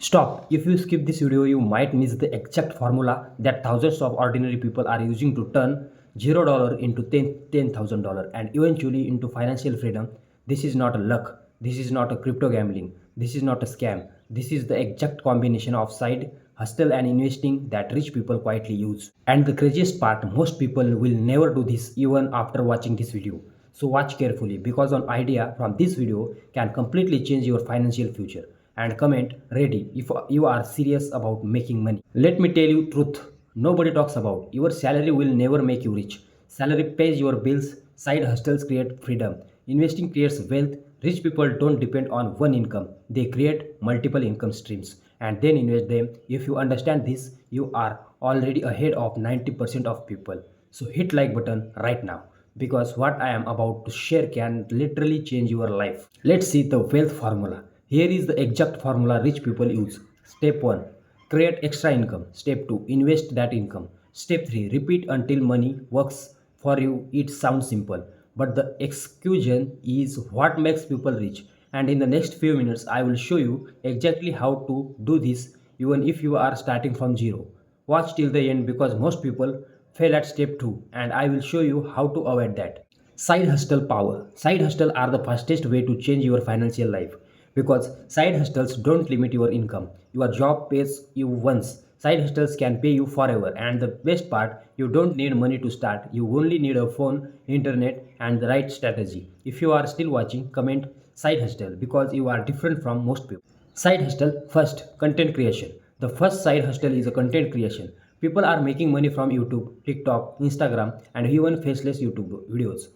Stop. If you skip this video, you might miss the exact formula that thousands of ordinary people are using to turn $0 into $10,000 and eventually into financial freedom. This is not a luck. This is not a crypto gambling. This is not a scam. This is the exact combination of side hustle and investing that rich people quietly use. And the craziest part, most people will never do this even after watching this video. So watch carefully because an idea from this video can completely change your financial future. And comment ready if you are serious about making money. Let me tell you truth. Nobody talks about. Your salary will never make you rich. Salary pays your bills, side hustles create freedom. Investing creates wealth. Rich people don't depend on one income. They create multiple income streams and then invest them. If you understand this, you are already ahead of 90% of people. So hit like button right now because what I am about to share can literally change your life. Let's see the wealth formula. Here is the exact formula rich people use. Step 1, create extra income. Step 2, invest that income. Step 3, repeat until money works for you. It sounds simple, but the execution is what makes people rich. And in the next few minutes, I will show you exactly how to do this even if you are starting from zero. Watch till the end because most people fail at step 2 and I will show you how to avoid that. Side hustle power. Side hustle are the fastest way to change your financial life because side hustles don't limit your income. Your job pays you once. Side hustles can pay you forever and the best part, you don't need money to start. You only need a phone, internet and the right strategy. If you are still watching, comment side hustle because you are different from most people. Side hustle first, content creation. The first side hustle is a content creation. People are making money from YouTube, TikTok, Instagram, and even faceless YouTube videos.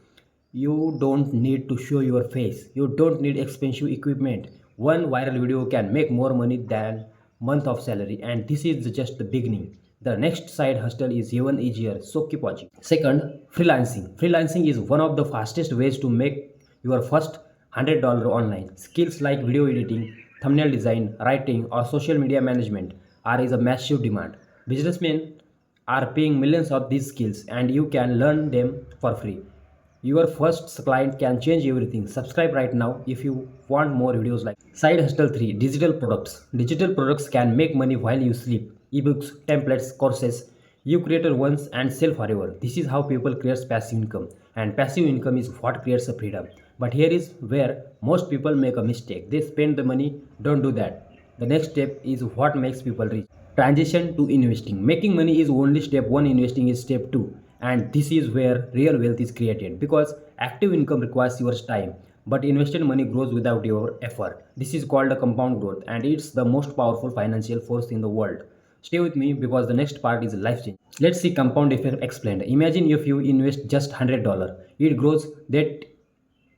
You don't need to show your face. You don't need expensive equipment. One viral video can make more money than month of salary and this is just the beginning. The next side hustle is even easier, so keep watching. Second, freelancing. Freelancing is one of the fastest ways to make your first $100 online. Skills like video editing, thumbnail design, writing, or social media management are is a massive demand. Businessmen are paying millions of these skills and you can learn them for free. Your first client can change everything. Subscribe right now if you want more videos like Side Hustle 3 Digital Products. Digital products can make money while you sleep. Ebooks, templates, courses. You create it once and sell forever. This is how people create passive income. And passive income is what creates a freedom. But here is where most people make a mistake. They spend the money, don't do that. The next step is what makes people rich. Transition to investing. Making money is only step 1, investing is step 2. And this is where real wealth is created because active income requires your time but invested money grows without your effort. This is called a compound growth and it's the most powerful financial force in the world. Stay with me because the next part is life change. Let's see compound effect explained. Imagine if you invest just $100, it grows, that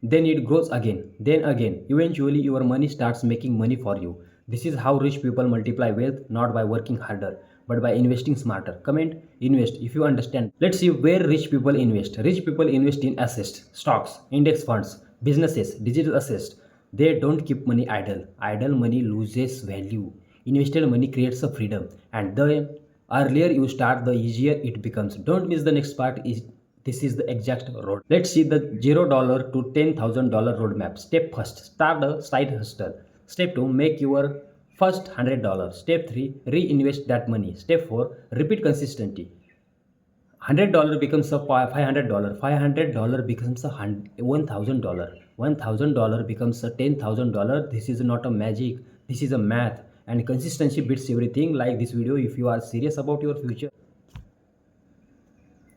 then it grows again, then again. Eventually, your money starts making money for you. This is how rich people multiply wealth, not by working harder, but by investing smarter. Comment invest if you understand. Let's see where rich people invest. Rich people invest in assets, stocks, index funds, businesses, digital assets. They don't keep money idle. Idle money loses value. Invested money creates a freedom, and the earlier you start, the easier it becomes. Don't miss the next part. Is this is the exact road. Let's see the $0 to $10,000 roadmap. Step first, start a side hustle. Step 2, make your first $100. Step 3, reinvest that money. Step 4, repeat consistently. $100 becomes a $500. $500 becomes a $1,000. $1,000 becomes a $10,000. This is not a magic. This is a math. And consistency beats everything. Like this video if you are serious about your future.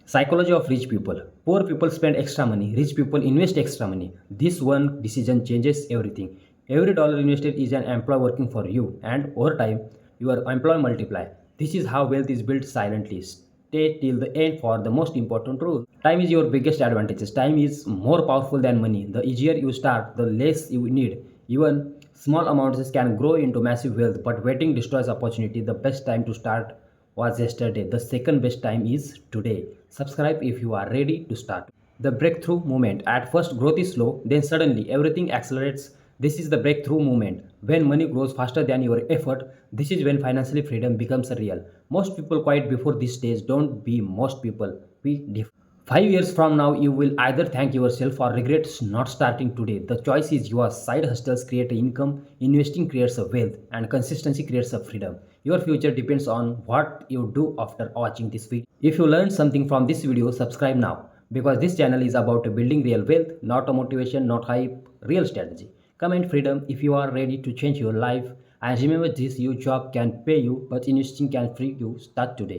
Psychology of rich people. Poor people spend extra money. Rich people invest extra money. This one decision changes everything. Every dollar invested is an employee working for you, and over time, your employee multiply. This is how wealth is built silently. Stay till the end for the most important rule. Time is your biggest advantage. Time is more powerful than money. The easier you start, the less you need. Even small amounts can grow into massive wealth, but waiting destroys opportunity. The best time to start was yesterday. The second best time is today. Subscribe if you are ready to start. The breakthrough moment. At first, growth is slow, then suddenly everything accelerates. This is the breakthrough moment. When money grows faster than your effort, this is when financial freedom becomes real. Most people quite before this stage. Don't be most people. Be different. 5 years from now, you will either thank yourself or regret not starting today. The choice is yours. Side hustles create income, investing creates a wealth, and consistency creates a freedom. Your future depends on what you do after watching this video. If you learned something from this video, subscribe now because this channel is about building real wealth, not a motivation, not hype, real strategy. Comment freedom if you are ready to change your life. And remember this, your job can pay you, but investing can free you. Start today.